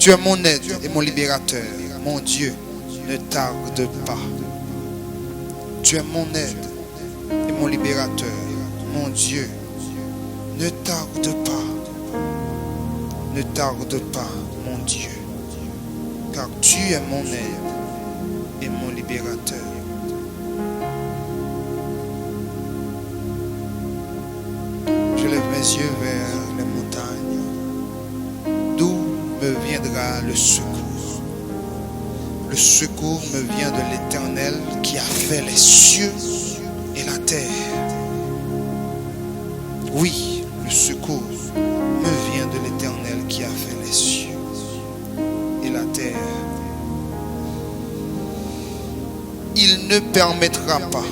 Tu es mon aide et mon libérateur. Mon Dieu, ne tarde pas. Tu es mon aide et mon libérateur. Mon Dieu, ne tarde pas. Ne tarde pas, mon Dieu. Car tu es mon aide et mon libérateur. Je lève mes yeux vers les montagnes. D'où me viendra le secours? Le secours me vient de l'Éternel qui a fait les cieux et la terre. Oui, le secours me vient de l'Éternel qui a fait les cieux et la terre. Il ne permettra pas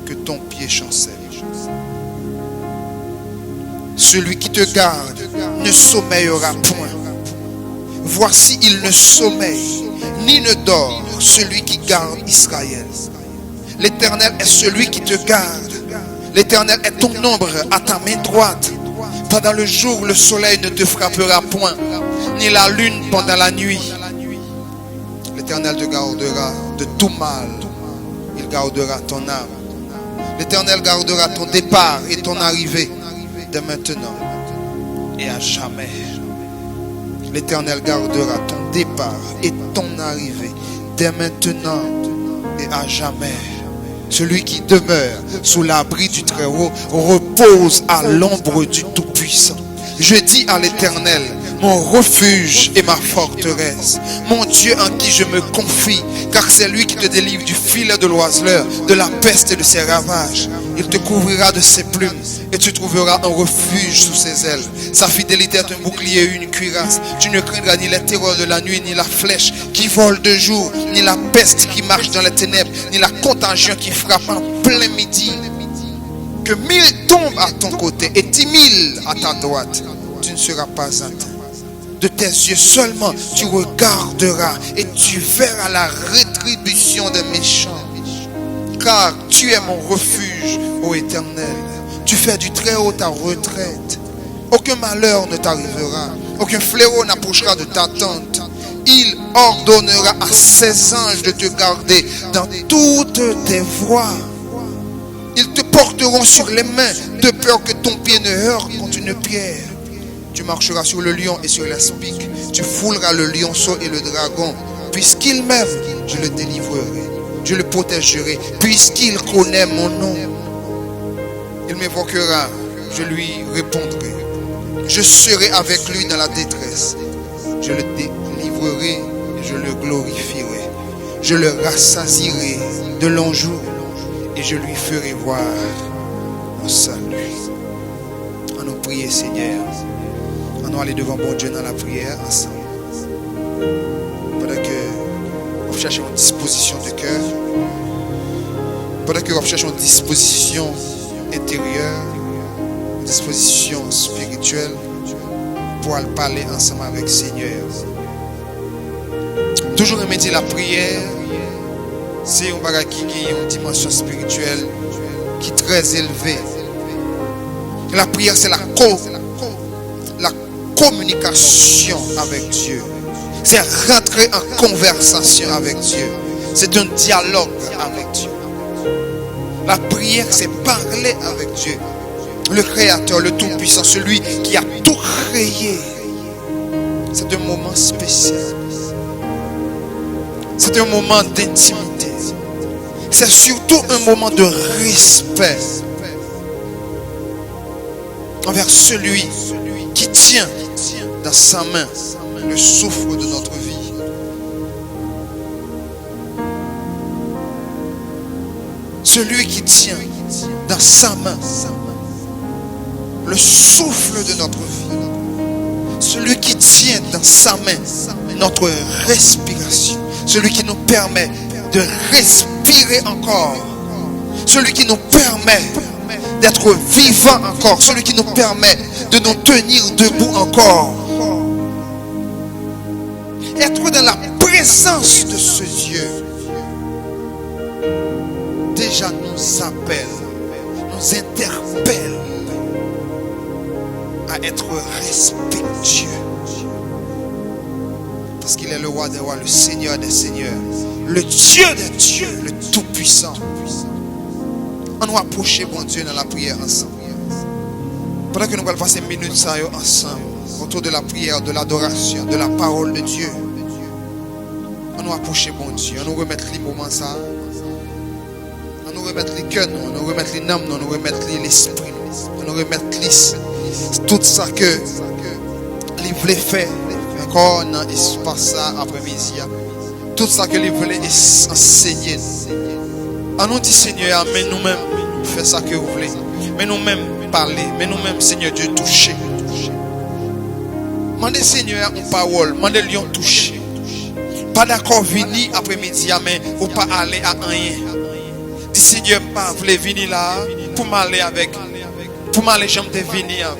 que ton pied chancelle. Celui qui te garde ne sommeillera point. Voici, il ne sommeille ni ne dort celui qui garde Israël. L'Éternel est celui qui te garde. L'Éternel est ton ombre à ta main droite. Pendant le jour, le soleil ne te frappera point, ni la lune pendant la nuit. L'Éternel te gardera de tout mal. Il gardera ton âme. L'Éternel gardera ton départ et ton arrivée de maintenant et à jamais. L'Éternel gardera ton départ et ton arrivée dès maintenant et à jamais. Celui qui demeure sous l'abri du Très-Haut repose à l'ombre du Tout-Puissant. Je dis à l'Éternel, mon refuge et ma forteresse, mon Dieu en qui je me confie, car c'est lui qui te délivre du filet de l'oiseleur, de la peste et de ses ravages. Il te couvrira de ses plumes et tu trouveras un refuge sous ses ailes. Sa fidélité est un bouclier et une cuirasse. Tu ne craindras ni les terreurs de la nuit, ni la flèche qui vole de jour, ni la peste qui marche dans les ténèbres, ni la contagion qui frappe en plein midi. Que 1000 tombent à ton côté et 10 000 à ta droite, tu ne seras pas atteint. De tes yeux seulement tu regarderas et tu verras la rétribution des méchants. Car tu es mon refuge, ô Éternel. Tu fais du Très-Haut ta retraite. Aucun malheur ne t'arrivera, aucun fléau n'approchera de ta tente. Il ordonnera à ses anges de te garder dans toutes tes voies. Ils te porteront sur les mains de peur que ton pied ne heurte contre une pierre. Tu marcheras sur le lion et sur l'aspic. Tu fouleras le lionceau et le dragon. Puisqu'il m'aime, je le délivrerai. Je le protégerai. Puisqu'il connaît mon nom, il m'évoquera. Je lui répondrai. Je serai avec lui dans la détresse. Je le délivrerai et je le glorifierai. Je le rassasierai de longs jours et je lui ferai voir mon salut. On nous prie, Seigneur. On nous aller devant bon Dieu dans la prière ensemble. Pendant que nous cherchons une disposition de cœur. Pendant que nous cherchons une disposition intérieure, une disposition spirituelle pour aller parler ensemble avec le Seigneur. Toujours remettre la prière, c'est un bagage qui a une dimension spirituelle qui est très élevée. La prière, c'est la communication avec Dieu. C'est rentrer en conversation avec Dieu. C'est un dialogue avec Dieu. La prière, c'est parler avec Dieu. Le Créateur, le Tout-Puissant, celui qui a tout créé. C'est un moment spécial. C'est un moment d'intimité. C'est surtout un moment de respect envers celui qui tient dans sa main le souffle de notre vie. Celui qui tient dans sa main le souffle de notre vie. Celui qui tient dans sa main notre respiration. Celui qui nous permet de respirer encore. Celui qui nous permet d'être vivants encore. Celui qui nous permet de nous tenir debout encore. Être dans la présence de ce Dieu déjà nous appelle, nous interpelle à être respectueux. roi des rois, le Seigneur des seigneurs, le Dieu des dieux, le Tout-Puissant. On nous approcher, bon Dieu, dans la prière ensemble. Pendant que nous allons passer une minute ensemble, autour de la prière, de l'adoration, de la parole de Dieu, on nous approcher, bon Dieu, on nous remettre les moments ça, on nous remettre les cœurs, on nous remettre les âmes, on nous remettre l'esprit, on nous remettre tout ça que il voulait faire encore dans l'espace après-midi, tout ça que il voulait enseigner. On nous dit Seigneur, mais nous-mêmes faites ça que vous voulez, mais nous-mêmes parler, mais nous-mêmes Seigneur Dieu toucher. Mandez Seigneur une parole, mandez lui toucher. Pas d'accord venir après-midi, mais ou pas aller à rien. Dis Seigneur, pas voulez venir là pour m'aller avec, pour m'aller jamais venir.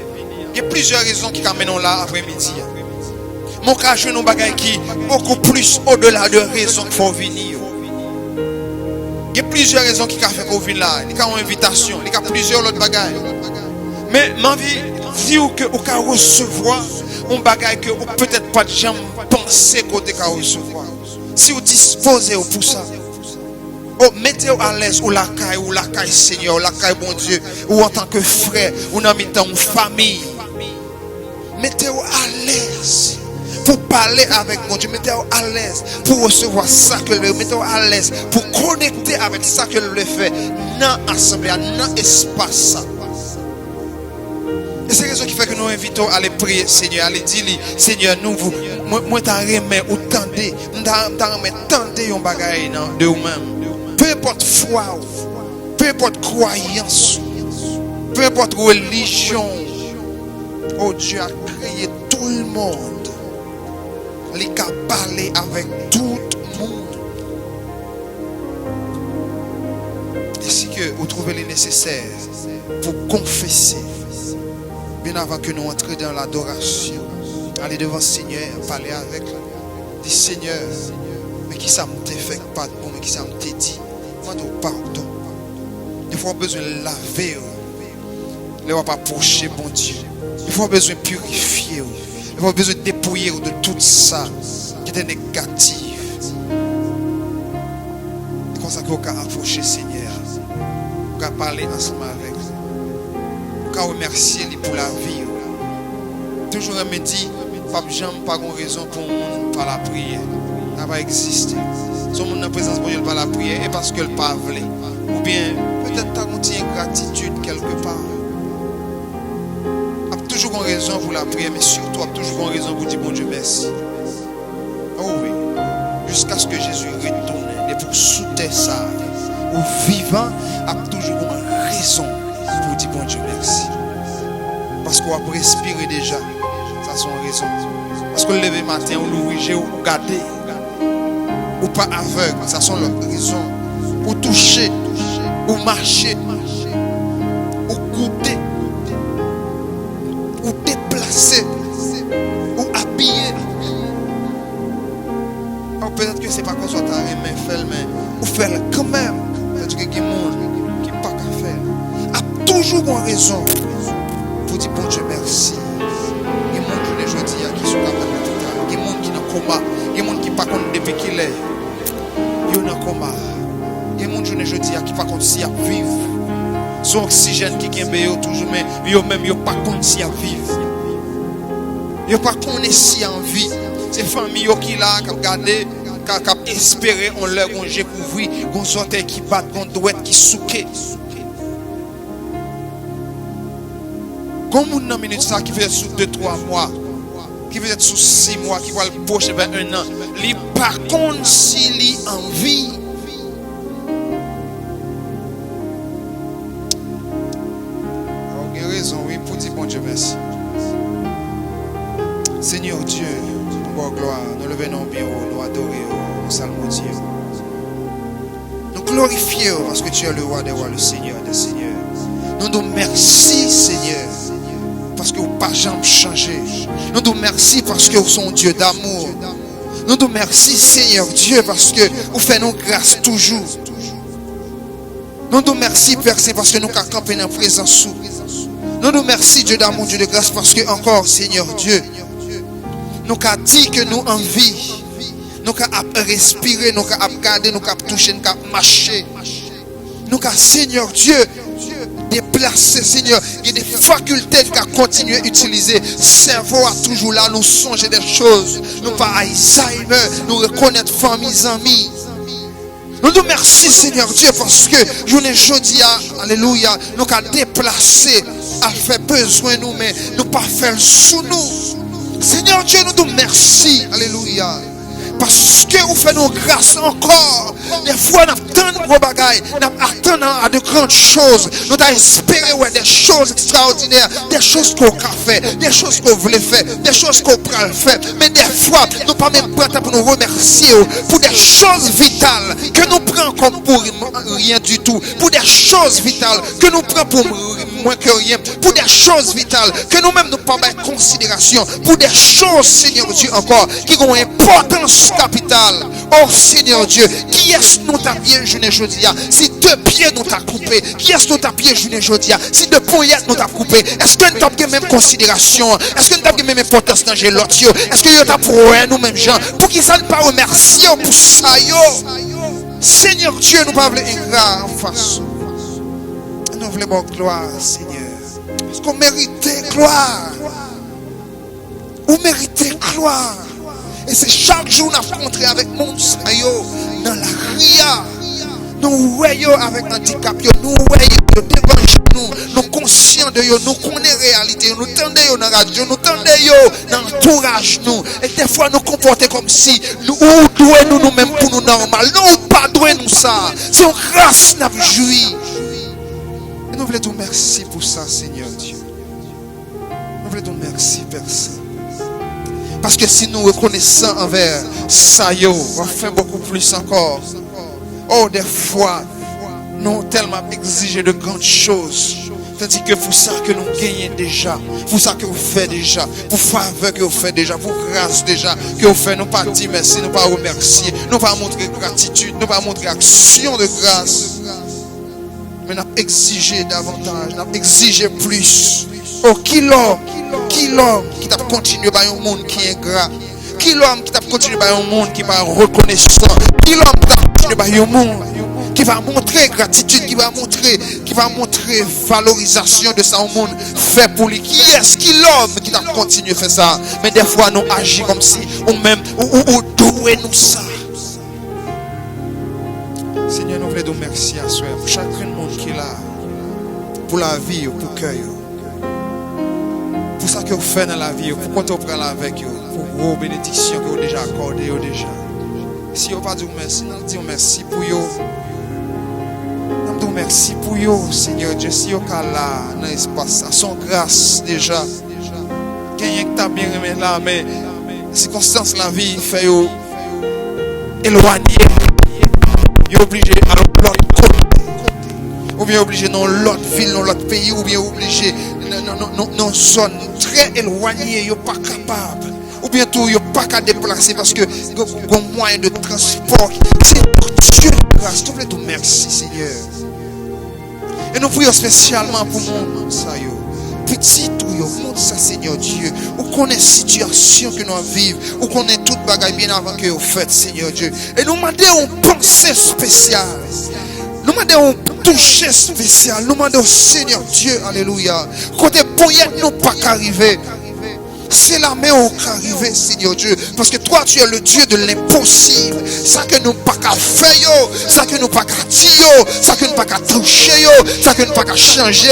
Il y a plusieurs raisons qui m'amènent là après-midi. Mon cas, je nous bagaille qui beaucoup plus au-delà de raisons qu'il faut venir. Il y a plusieurs raisons qui fait qu'on vienne là. Il y a une invitation, il y a plusieurs autres bagailles. Mais ma vie dit que vous pouvez recevoir un bagage que vous peut-être pas jamais pensé que vous pouvez recevoir. Si vous disposez pour ça, mettez-vous à l'aise ou la caille Seigneur, ou la caille bon Dieu, ou en tant que frère, ou en même temps famille. Mettez-vous à l'aise pour parler avec mon Dieu. Mettez-vous à l'aise pour recevoir ça que le mettez-vous à l'aise pour connecter avec ça que le fait dans l'assemblée, dans l'espace. Et c'est la raison qui fait que nous invitons à aller prier, Seigneur, à aller dire, Seigneur, nous, moi, t'en remets ou tendez, tendez un bagage de vous-même. Peu importe foi, peu importe croyance, peu importe religion, oh Dieu a créé tout le monde. Il a parlé avec tout le monde. Et si que vous trouvez les nécessaires pour confesser, bien avant que nous entrions dans l'adoration, allez devant le Seigneur, parler avec lui. Dis Seigneur, mais qui ça m'a fait pas de bon, mais qui ça m'a dit, moi de pardon. Il faut besoin de laver, il faut pas approcher bon Dieu. Il faut besoin de purifier, il faut besoin de dépouiller de tout ça qui était négatif. C'est comme ça qu'on peut approcher Seigneur, on peut parler ensemble avec lui. Remercier lui pour la vie. Toujours me dit, pas de raison pour nous pas la prière. Ça va exister. Si on a présence pour Dieu pas la prière, et parce que le pas voulait. Ou bien peut-être tu as une ingratitude quelque part. Tu as toujours une raison pour la prière, mais surtout tu as toujours une raison pour dire bon Dieu merci. Oh oui. Jusqu'à ce que Jésus retourne. Et pour soutenir ça, ou vivant, tu as toujours une raison pour dire bon Dieu merci. Parce qu'on va respirer déjà. Ça c'est une raison. Parce que le lever matin, on l'ouvre, ou garder. Ou pas aveugle. Ça sont leurs raisons. Ou toucher. Ou marcher. Ou goûter. Ou déplacer. Ou habiller. Alors peut-être que c'est pas comme ça que tu as aimé faire, mais ou faire quand même. Peut-être que il y a des gens qui n'ont pas qu'à faire. A toujours une raison. Pour dire bon Dieu merci. Il y a des gens qui aujourd'hui qui sont dans l'hôpital. Il y a des gens qui sont en coma. Il y a des gens qui ne sont pas contre depuis qu'il est. Il y a un coma. Il y a des gens qui aujourd'hui qui ne sont pas contre si à vivre. Son oxygène qui est toujours, mais ils ne sont pas contre si à vivre. Ils ne sont pas contre si à vie. C'est les familles qui sont là, qui ont gardé, qui ont espéré, on leur a découvert, qui ont sorti, qui battent, qui ont douette, qui souquent. Comme une minute ça qui fait sous 2-3 mois, qui peut être sous 6 mois, qui va le proche vers 1 an, il par contre s'il est en vie. Alors, il y a raison, oui, pour dire bon Dieu merci. Seigneur Dieu, pour gloire, nous levons bien, nous adorons, nous salmodions. Nous glorifions parce que tu es le roi des rois, le Seigneur des seigneurs. Nous nous merci Seigneur. Parce que vous n'avez pas jamais changé. Nous nous merci parce que vous êtes un Dieu d'amour. Nous nous merci Seigneur Dieu parce que vous faites nos grâces toujours. Nous nous merci Père Saint parce que nous avons campé dans la présence. Nous nous merci Dieu d'amour, Dieu de grâce parce que encore Seigneur Dieu, nous avons dit que nous en vie. nous capables de respirer, nous capables de garder, nous capables de toucher, nous capables de marcher. Nous capables, Seigneur Dieu, déplacer, Seigneur. Il y a des facultés qu'on continue à utiliser. Cerveau a toujours là, nous songer des choses. Nous pas Alzheimer, nous reconnaître famille, amis. Nous nous merci, Seigneur Dieu, parce que journée jeudi, alléluia, nous avons déplacé, à faire besoin nous, mais nous pas faire sous nous. Seigneur Dieu, nous nous merci, alléluia. Parce que vous faites nos grâces encore. Des fois, nous attendons de gros bagailles. Nous attendons à de grandes choses. Nous avons espéré des choses extraordinaires. Des choses qu'on a fait. Des choses qu'on voulait faire. Des choses qu'on pourrait faire. Mais des fois, nous ne pas même prêts pour nous remercier pour des choses vitales que nous prenons comme pour rien du tout. Pour des choses vitales que nous prenons pour moins que rien. Pour des choses vitales que nous-mêmes nous pas mettre en considération. Pour des choses, Seigneur Dieu, encore, qui ont importance capitale. Oh Seigneur Dieu, qui est-ce nous t'a bien jeûné jeudi? Si deux pieds nous t'a coupé, qui est-ce nous t'a bien jeûné jeudi? Si deux poignettes nous t'a coupé, est-ce que nous t'a même considération? Est-ce que nous t'a même importance dans l'autre? Est-ce que nous t'a pour nous-mêmes gens? Pour qu'ils ne pas remercier pour ça yo? Seigneur Dieu, nous pas voulons ingrat en face. Nous voulons gloire, Seigneur. Parce qu'on méritait gloire. On méritait gloire. Et c'est chaque jour nous rencontrons avec mon sayo dans la ria. Nous voyons avec handicap, nous voyons devant nous conscients de nous, nous connaissons la réalité, nous tendons dans la radio, nous tendons dans l'entourage nous. Et des fois nous comportons comme si nous douons nous-mêmes pour nous normal. Nous pas douons nous ça. C'est une grâce nous jouit. Et nous voulons te merci pour ça, Seigneur Dieu. Nous voulons te merci, Père Saint. Parce que si nous reconnaissons envers ça, on fait beaucoup plus encore. Oh, des fois, nous tellement exigé de grandes choses. Tandis que pour ça que nous gagnons déjà, pour ça que vous faites déjà, pour faveur que vous faites déjà, pour grâce déjà que vous faites, nous pas dire merci, nous pas remercier, nous pas montrer gratitude, nous pas montrer action de grâce. Mais nous exigé davantage, nous exigé plus. Oh, qui l'homme qui t'a continué par un monde qui est ingrat? Qui l'homme qui t'a continué par un monde qui va reconnaissant? Qui l'homme qui t'a continué par un monde qui va montrer gratitude, qui va montrer valorisation de ça au monde fait pour lui? Qui est-ce qui l'homme qui t'a continué à faire ça? Mais des fois nous agissons comme si ou même ou doué nous ça. Seigneur, nous voulons te remercier à soi pour chacun de monde qui est là, pour la vie, pour le cœur. Pour ça que vous faites dans la vie, pour qu'on te prenne avec vous, pour vos bénédictions que vous déjà accordées déjà. Si vous ne pas dire merci, nous disons merci pour vous. Nous disons merci pour vous, Seigneur Dieu. Si vous êtes là, dans l'espace, son grâce déjà. Quelqu'un qui t'a bien aimé là, mais les circonstances de la vie fait vous éloigner. Vous êtes obligé à l'autre côté. Ou bien obligé dans l'autre ville, dans l'autre pays, ou bien obligé dans une zone très éloignée, vous n'êtes pas capable. Ou bien tout, vous n'êtes pas capable de déplacer parce que vous avez un moyen de transport. C'est pour Dieu de grâce. S'il vous plaît, merci Seigneur. Et nous prions spécialement pour mon monde, ça, petit tout, monde ça, Seigneur Dieu. Vous connaissez la situation que nous vivons. Vous connaissez toute bagaille bien avant que vous faites, Seigneur Dieu. Et nous demandons une pensée spéciale. Nous demandons un toucher spécial. Nous demandons au Seigneur Dieu, alléluia. Côté poignette, nous pas qu'arriver. C'est la main où qu'arriver, Seigneur Dieu. Parce que toi, tu es le Dieu de l'impossible. Ça que nous pas qu'à faire, ça que nous pas qu'à dire, ça que nous pas qu'à toucher, ça que nous pas qu'à changer,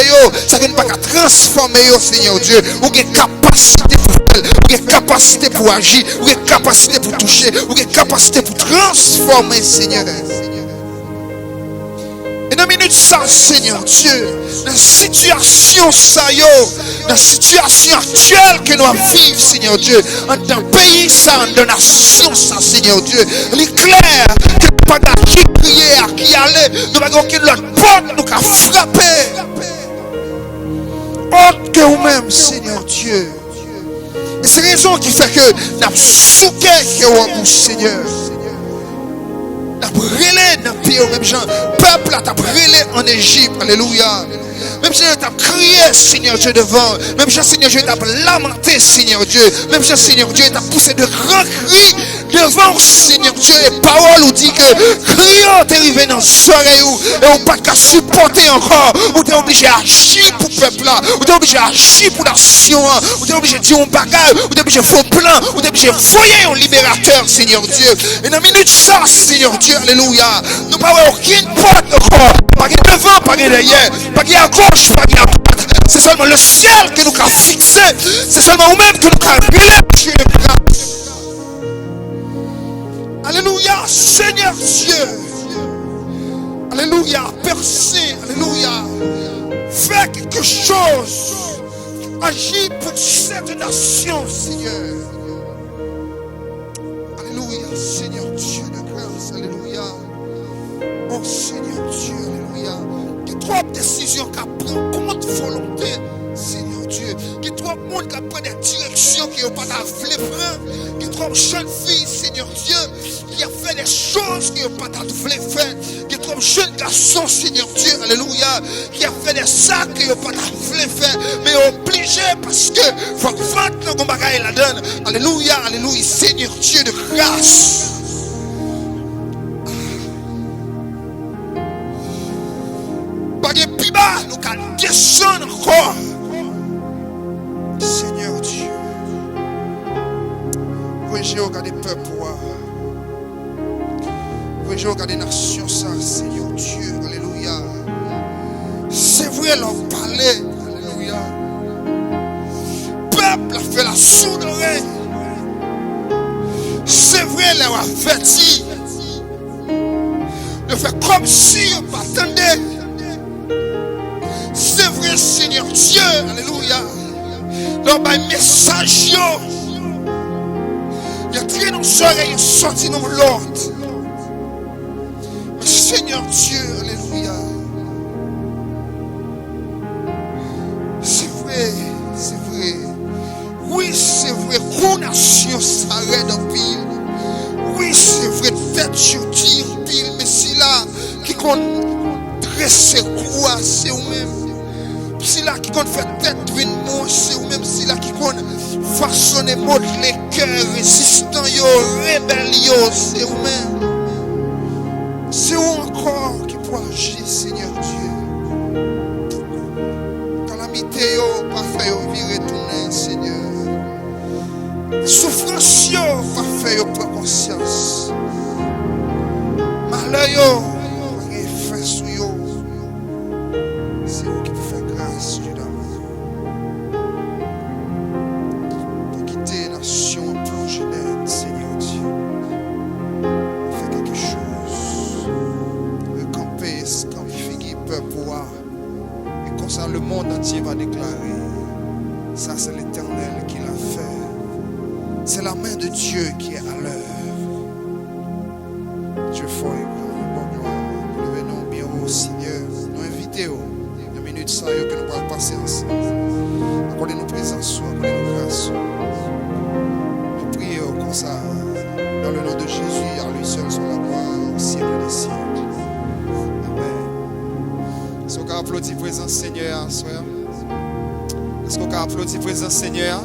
ça que nous pas qu'à transformer, Seigneur Dieu. Ou une capacité pour faire, ou une capacité pour agir, ou une capacité pour toucher, ou une capacité pour transformer, Seigneur. Et dans minute ça, Seigneur Dieu, dans la situation ça, dans la situation actuelle que nous vivons, Seigneur Dieu, en tant que pays ça, dans la nation ça, Seigneur Dieu, il est clair que nous pas qui crier, qui aller, nous n'avons aucune autre porte, nous avons frappé. Autre que vous-même, Seigneur Dieu. Et c'est la raison qui fait que nous avons souqué que vous, Seigneur. Nous avons brûlé dans le pays, même gens. Peuple a brûlé en Égypte, alléluia. Même si je t'a crié, Seigneur Dieu, devant. Même si, Seigneur Dieu, t'a lamenté, Seigneur Dieu. Même si, Seigneur Dieu, t'a poussé de grands cris devant, Seigneur Dieu. Et parole nous dit que criant t'es arrivé dans soirée et on pas qu'à supporter encore. Ou t'es obligé d'agir pour le peuple là. Ou t'es obligé d'agir pour la nation. Ou t'es obligé de dire un bagage. Ou t'es obligé de faire plan. Ou t'es obligé de foyer un libérateur, Seigneur Dieu. Et dans la minute ça, Seigneur Dieu, alléluia. Nous pas aucune porte encore. Pas de devant, pas de derrière. Pas de à gauche, pas de à droite. C'est seulement le ciel que nous avons fixé. C'est seulement nous-mêmes que nous avons relâché de grâce. Alléluia, Seigneur Dieu. Alléluia, percez, alléluia. Fais quelque chose. Agis pour cette nation, Seigneur. Alléluia, Seigneur Dieu de grâce, alléluia. Oh Seigneur Dieu, alléluia. Que trois décisions qui prennent contre volonté, Seigneur Dieu. Que trois monde qui prennent des directions qui n'ont pas ta fleur. Que trois jeunes filles, Seigneur Dieu, qui a fait des choses qui n'ont pas ta fleur. Que trois jeunes garçons, Seigneur Dieu, alléluia, qui a fait des sacs qui n'ont pas ta fleur. Mais obligé parce que faut vendre le bagage la donne. Alléluia, alléluia, Seigneur Dieu de grâce. Nous allons descendre encore. Seigneur Dieu. Oui, j'ai regardé le peuple. Oui, j'ai regardé les nations, ça, Seigneur Dieu. Alléluia. C'est vrai, leur parler. Alléluia. Le peuple a fait la sourde oreille. C'est vrai, leur averti. De faire comme si on m'attendait. C'est vrai, Seigneur Dieu, alléluia. Dans ma message, il y a très dans oreilles sorti dans l'ordre. Mais Seigneur Dieu, alléluia. C'est vrai, c'est vrai. Oui, c'est vrai, condamnation s'arrête en pile. Oui, c'est vrai, tête sur dire pile, mais c'est là qui compte dresser quoi, c'est vous-même. C'est là qui compte faire tête une mot, c'est ou même c'est là qui compte façonner modeler cœur résistant, rébellion, c'est ou même. C'est où encore qui peut agir, Seigneur Dieu. Calamité, pas faire virer tourner, Seigneur. Souffrance, pas faire prendre conscience. Malheur, pas fait sous yo. C'est vous qui peut faire grâce, Dieu d'amour. Pour quitter la nation en plongée d'aide, Seigneur Dieu. Faire quelque chose. Recamper, campifier, peuple. Et comme ça, le monde entier va déclarer. Ça, c'est l'Éternel qui l'a fait. C'est la main de Dieu qui est à l'œuvre. Dieu fort et grand, bon gloire. Nous venons bien au Seigneur. Nous invitons. Ça que nous allons passer ensemble. Accordez-nous présence, accordez-nous grâce. Nous prions comme ça, dans le nom de Jésus, à lui seul sur la gloire, au siècle des siècles. Amen. Est-ce qu'on peut applaudir présence Seigneur, soeur? Est-ce qu'on peut applaudir présence Seigneur?